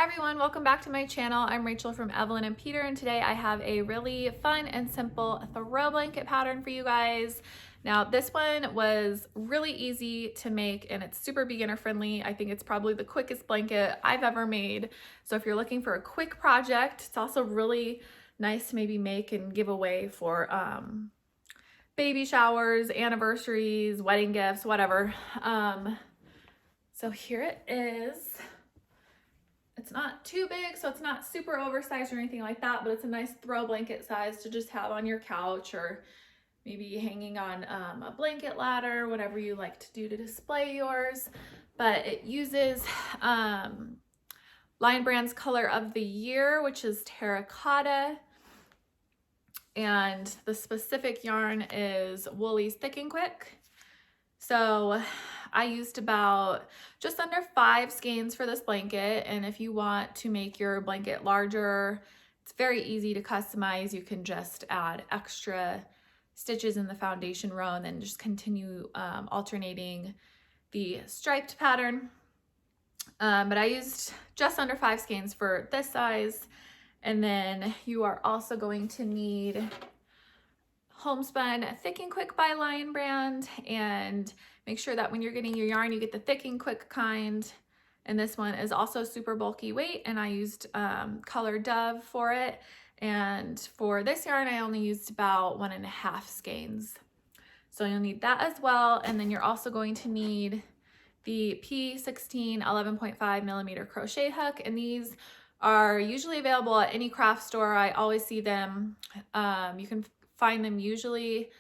Hi everyone, welcome back to my channel. I'm Rachel from Evelyn and Peter, and today I have a really fun and simple throw blanket pattern for you guys. Now this one was really easy to make and it's super beginner friendly. I think it's probably the quickest blanket I've ever made. So if you're looking for a quick project, it's also really nice to maybe make and give away for baby showers, anniversaries, wedding gifts, whatever. So here it is. It's not too big, so it's not super oversized or anything like that, but it's a nice throw blanket size to just have on your couch or maybe hanging on a blanket ladder, whatever you like to do to display yours. But it uses Lion Brand's color of the year, which is terracotta. And the specific yarn is Woolies Thick and Quick. So I used about just under 5 skeins for this blanket, and if you want to make your blanket larger, it's very easy to customize. You can just add extra stitches in the foundation row and then just continue alternating the striped pattern. But I used just under 5 skeins for this size, and then you are also going to need Homespun Thick and Quick by Lion Brand, and make sure that when you're getting your yarn, you get the Thick and Quick kind. And this one is also super bulky weight, and I used color Dove for it. And for this yarn, I only used about 1.5 skeins. So you'll need that as well. And then you're also going to need the P16 11.5 millimeter crochet hook, and these are usually available at any craft store. I always see them. You can find them usually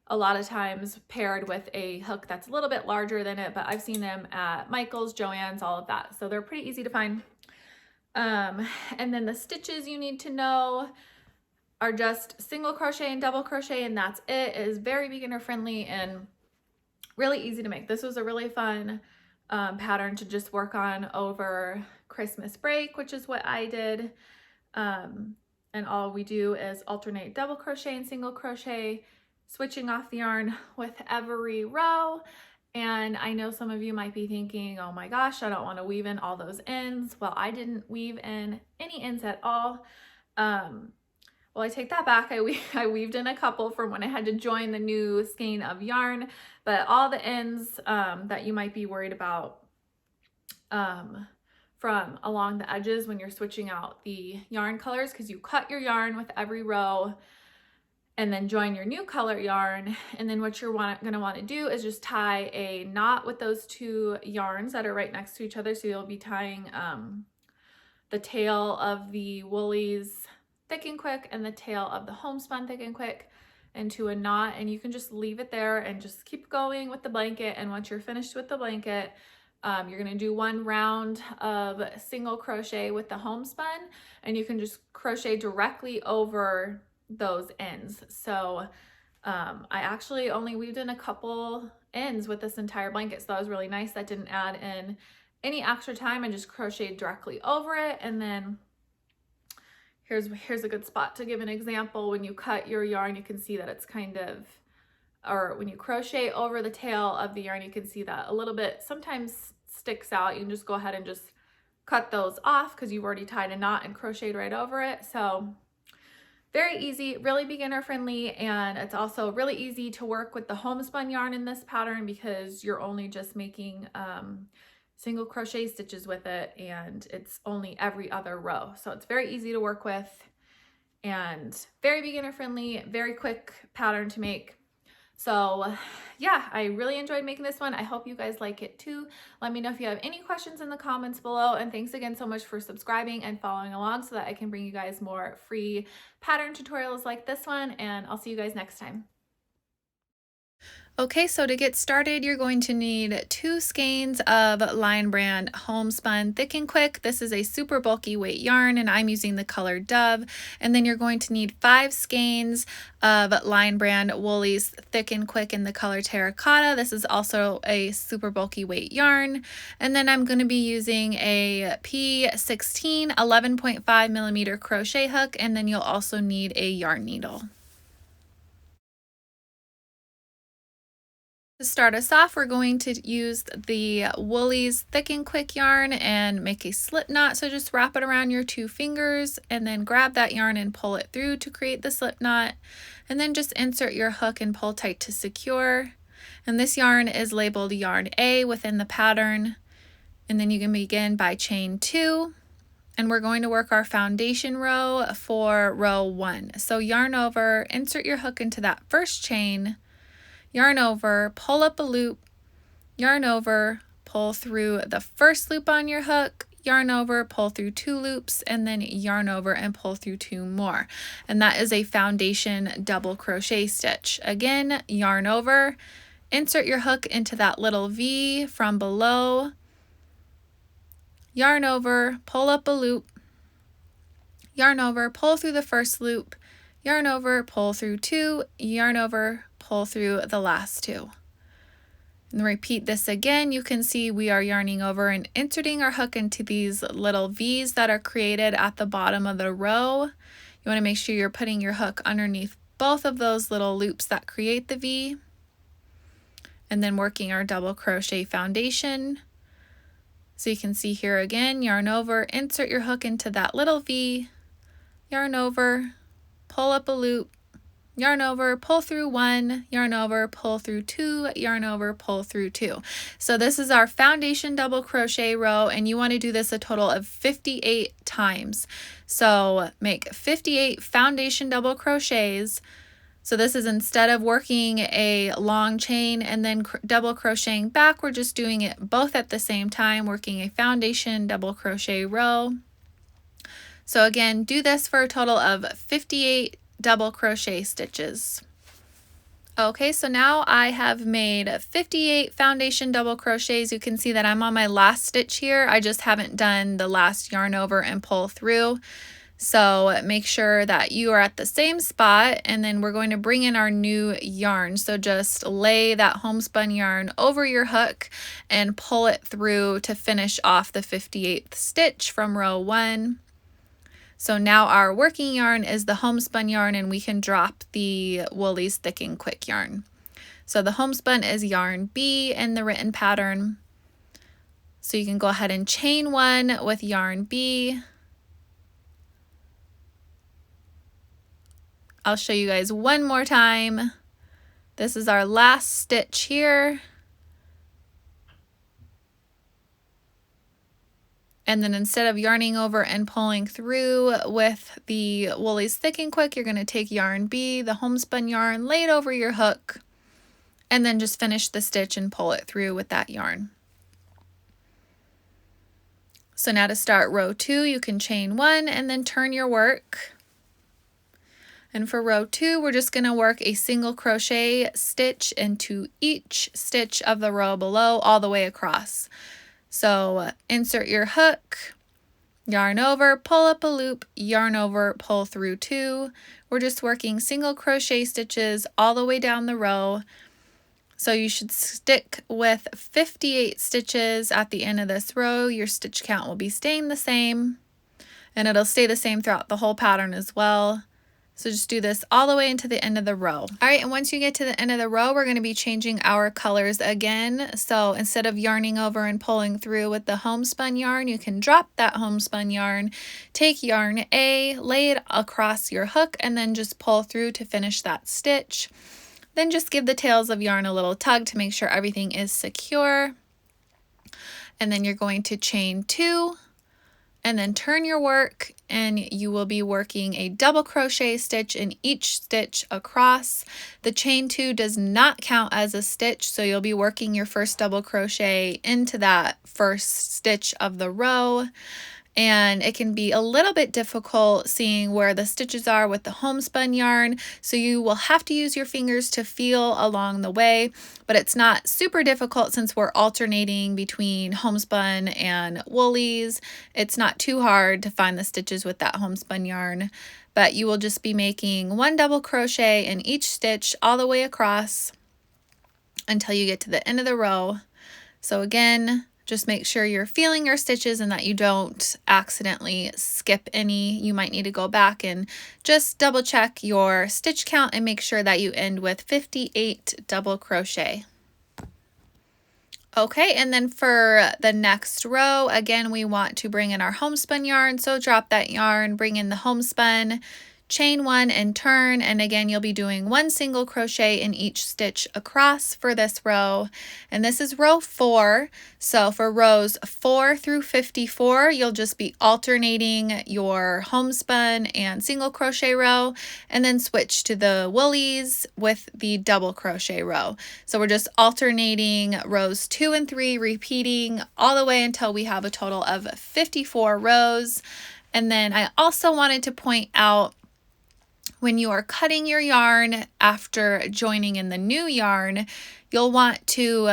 a lot of times paired with a hook that's a little bit larger than it, but I've seen them at Michael's, Joann's, all of that. So they're pretty easy to find. And then the stitches you need to know are just single crochet and double crochet, and that's it. It is very beginner friendly and really easy to make. This was a really fun pattern to just work on over Christmas break, which is what I did. And all we do is alternate double crochet and single crochet, switching off the yarn with every row. And I know some of you might be thinking, oh my gosh, I don't want to weave in all those ends. Well, I didn't weave in any ends at all. Well, I take that back. I weaved in a couple from when I had to join the new skein of yarn, but all the ends that you might be worried about from along the edges when you're switching out the yarn colors, because you cut your yarn with every row and then join your new color yarn. And then what you're gonna want to do is just tie a knot with those 2 yarns that are right next to each other. So you'll be tying the tail of the Woolies Thick and Quick and the tail of the Homespun Thick and Quick into a knot, and you can just leave it there and just keep going with the blanket. And once you're finished with the blanket, you're going to do 1 round of single crochet with the Homespun, and you can just crochet directly over those ends. So I actually only weaved in a couple ends with this entire blanket, so that was really nice. That didn't add in any extra time. I just crocheted directly over it. And then here's a good spot to give an example. When you cut your yarn, you can see that it's kind of, or when you crochet over the tail of the yarn, you can see that a little bit sometimes sticks out. You can just go ahead and just cut those off because you've already tied a knot and crocheted right over it. So very easy, really beginner friendly, and it's also really easy to work with the homespun yarn in this pattern because you're only just making single crochet stitches with it, and it's only every other row. So it's very easy to work with and very beginner friendly, very quick pattern to make. So yeah, I really enjoyed making this one. I hope you guys like it too. Let me know if you have any questions in the comments below. And thanks again so much for subscribing and following along so that I can bring you guys more free pattern tutorials like this one. And I'll see you guys next time. Okay, so to get started, you're going to need 2 skeins of Lion Brand Homespun Thick and Quick. This is a super bulky weight yarn, and I'm using the color Dove. And then you're going to need 5 skeins of Lion Brand Woolies Thick and Quick in the color Terracotta. This is also a super bulky weight yarn. And then I'm going to be using a P16 11.5 millimeter crochet hook, and then you'll also need a yarn needle. To start us off, we're going to use the Woolies Thick and Quick yarn and make a slip knot. So just wrap it around your 2 fingers and then grab that yarn and pull it through to create the slip knot. And then just insert your hook and pull tight to secure. And this yarn is labeled yarn A within the pattern. And then you can begin by chain 2. And we're going to work our foundation row for row 1. So yarn over, insert your hook into that first chain, yarn over, pull up a loop, yarn over, pull through the first loop on your hook, yarn over, pull through 2 loops, and then yarn over and pull through 2 more. And that is a foundation double crochet stitch. Again, yarn over, insert your hook into that little V from below, yarn over, pull up a loop, yarn over, pull through the first loop, yarn over, pull through 2, yarn over, pull through the last 2. And repeat this again. You can see we are yarning over and inserting our hook into these little V's that are created at the bottom of the row. You want to make sure you're putting your hook underneath both of those little loops that create the V. And then working our double crochet foundation. So you can see here again, yarn over, insert your hook into that little V, yarn over, pull up a loop, yarn over, pull through 1, yarn over, pull through 2, yarn over, pull through 2. So this is our foundation double crochet row, and you want to do this a total of 58 times. So make 58 foundation double crochets. So this is instead of working a long chain and then double crocheting back, we're just doing it both at the same time, working a foundation double crochet row. So again, do this for a total of 58 double crochet stitches. Okay, so now I have made 58 foundation double crochets. You can see that I'm on my last stitch here. I just haven't done the last yarn over and pull through. So make sure that you are at the same spot, and then we're going to bring in our new yarn. So just lay that homespun yarn over your hook and pull it through to finish off the 58th stitch from row 1. So now our working yarn is the homespun yarn, and we can drop the Woolies Thick and Quick yarn. So the homespun is yarn B in the written pattern. So you can go ahead and chain 1 with yarn B. I'll show you guys one more time. This is our last stitch here. And then instead of yarning over and pulling through with the Woolies Thick and Quick, you're going to take yarn B, the homespun yarn, lay it over your hook, and then just finish the stitch and pull it through with that yarn. So now to start row 2, you can chain 1 and then turn your work. And for row 2, we're just going to work a single crochet stitch into each stitch of the row below all the way across. So insert your hook, yarn over, pull up a loop, yarn over, pull through 2. We're just working single crochet stitches all the way down the row. So you should stick with 58 stitches at the end of this row. Your stitch count will be staying the same, and it'll stay the same throughout the whole pattern as well. So just do this all the way into the end of the row. All right, and once you get to the end of the row, we're going to be changing our colors again. So instead of yarning over and pulling through with the homespun yarn, you can drop that homespun yarn, take yarn A, lay it across your hook, and then just pull through to finish that stitch. Then just give the tails of yarn a little tug to make sure everything is secure. And then you're going to chain 2. And then turn your work, and you will be working a double crochet stitch in each stitch across. The chain 2 does not count as a stitch, so you'll be working your first double crochet into that first stitch of the row. And it can be a little bit difficult seeing where the stitches are with the homespun yarn, so you will have to use your fingers to feel along the way, but it's not super difficult since we're alternating between homespun and woolies. It's not too hard to find the stitches with that homespun yarn, but you will just be making 1 double crochet in each stitch all the way across until you get to the end of the row. So again, just make sure you're feeling your stitches and that you don't accidentally skip any. You might need to go back and just double check your stitch count and make sure that you end with 58 double crochet. Okay, and then for the next row, again, we want to bring in our homespun yarn. So drop that yarn, bring in the homespun, chain one and turn. And again, you'll be doing one single crochet in each stitch across for this row. And this is row 4. So for rows 4 through 54, you'll just be alternating your homespun and single crochet row, and then switch to the woolies with the double crochet row. So we're just alternating rows 2 and 3, repeating all the way until we have a total of 54 rows. And then I also wanted to point out, when you are cutting your yarn after joining in the new yarn, you'll want to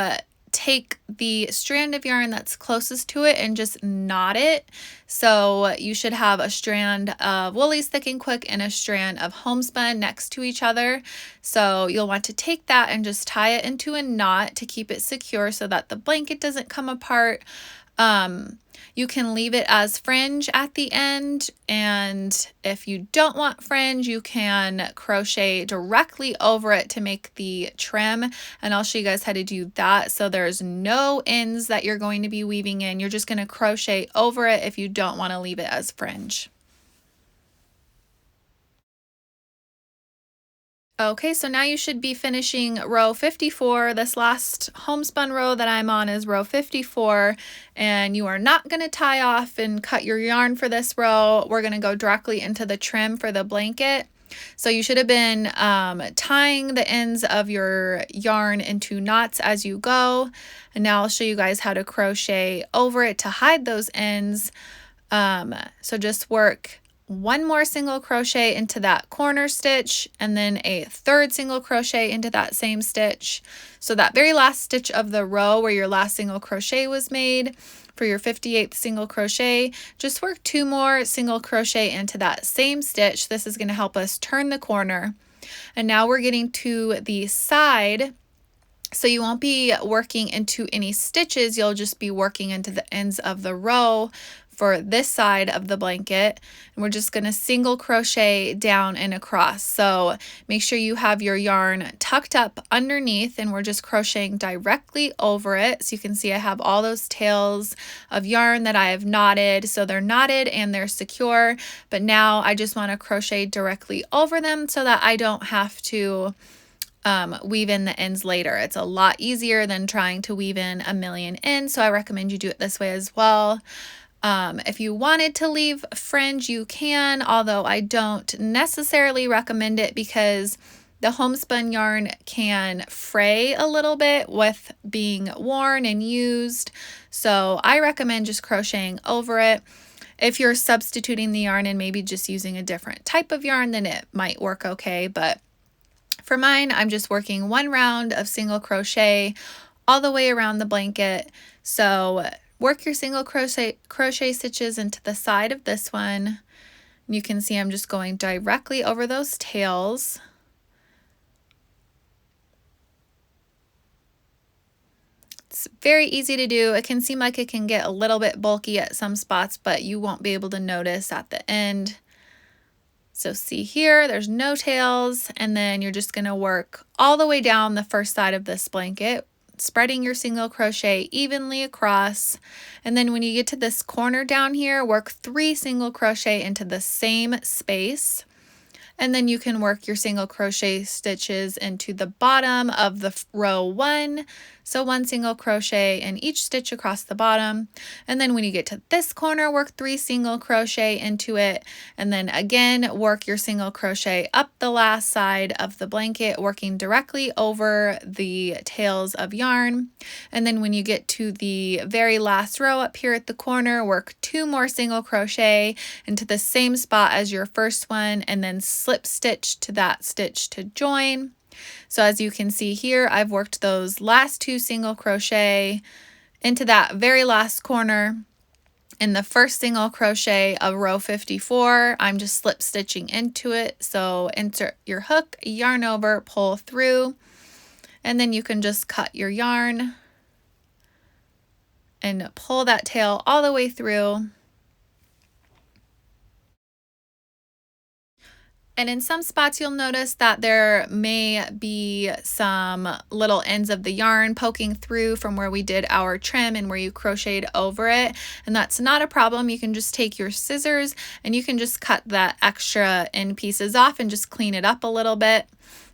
take the strand of yarn that's closest to it and just knot it. So you should have a strand of Woolies Thick and Quick and a strand of Homespun next to each other. So you'll want to take that and just tie it into a knot to keep it secure so that the blanket doesn't come apart. You can leave it as fringe at the end, and if you don't want fringe, you can crochet directly over it to make the trim, and I'll show you guys how to do that. So there's no ends that you're going to be weaving in. You're just going to crochet over it if you don't want to leave it as fringe. Okay, so now you should be finishing row 54. This last homespun row that I'm on is row 54, and you are not going to tie off and cut your yarn for this row. We're going to go directly into the trim for the blanket. So you should have been tying the ends of your yarn into knots as you go. And now I'll show you guys how to crochet over it to hide those ends. So just work one more single crochet into that corner stitch, and then a third single crochet into that same stitch. So that very last stitch of the row where your last single crochet was made, for your 58th single crochet, just work 2 more single crochet into that same stitch. This is going to help us turn the corner. And now we're getting to the side. So you won't be working into any stitches, you'll just be working into the ends of the row for this side of the blanket, and we're just going to single crochet down and across. So make sure you have your yarn tucked up underneath, and we're just crocheting directly over it. So you can see I have all those tails of yarn that I have knotted, so they're knotted and they're secure, but now I just want to crochet directly over them so that I don't have to weave in the ends later. It's a lot easier than trying to weave in a million ends, so I recommend you do it this way as well. If you wanted to leave fringe, you can, although I don't necessarily recommend it because the homespun yarn can fray a little bit with being worn and used. So I recommend just crocheting over it. If you're substituting the yarn and maybe just using a different type of yarn, then it might work okay. But for mine, I'm just working 1 round of single crochet all the way around the blanket. So work your single crochet stitches into the side of this one. You can see I'm just going directly over those tails. It's very easy to do. It can seem like it can get a little bit bulky at some spots, but you won't be able to notice at the end. So see here, there's no tails, and then you're just going to work all the way down the first side of this blanket, spreading your single crochet evenly across. And then when you get to this corner down here, work 3 single crochet into the same space. And then you can work your single crochet stitches into the bottom of the row 1. So 1 single crochet in each stitch across the bottom. And then when you get to this corner, work 3 single crochet into it. And then again, work your single crochet up the last side of the blanket, working directly over the tails of yarn. And then when you get to the very last row up here at the corner, work 2 more single crochet into the same spot as your first one, and then slip stitch to that stitch to join. So as you can see here, I've worked those last 2 single crochet into that very last corner. In the first single crochet of row 54, I'm just slip stitching into it. So insert your hook, yarn over, pull through, and then you can just cut your yarn and pull that tail all the way through. And in some spots you'll notice that there may be some little ends of the yarn poking through from where we did our trim and where you crocheted over it. And that's not a problem. You can just take your scissors and you can just cut that extra end pieces off and just clean it up a little bit.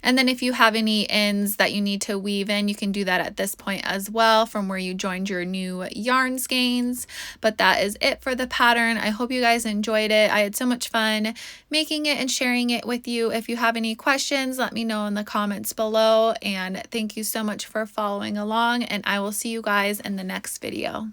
And then if you have any ends that you need to weave in, you can do that at this point as well from where you joined your new yarn skeins. But that is it for the pattern. I hope you guys enjoyed it. I had so much fun making it and sharing it with you. If you have any questions, let me know in the comments below. And thank you so much for following along, and I will see you guys in the next video.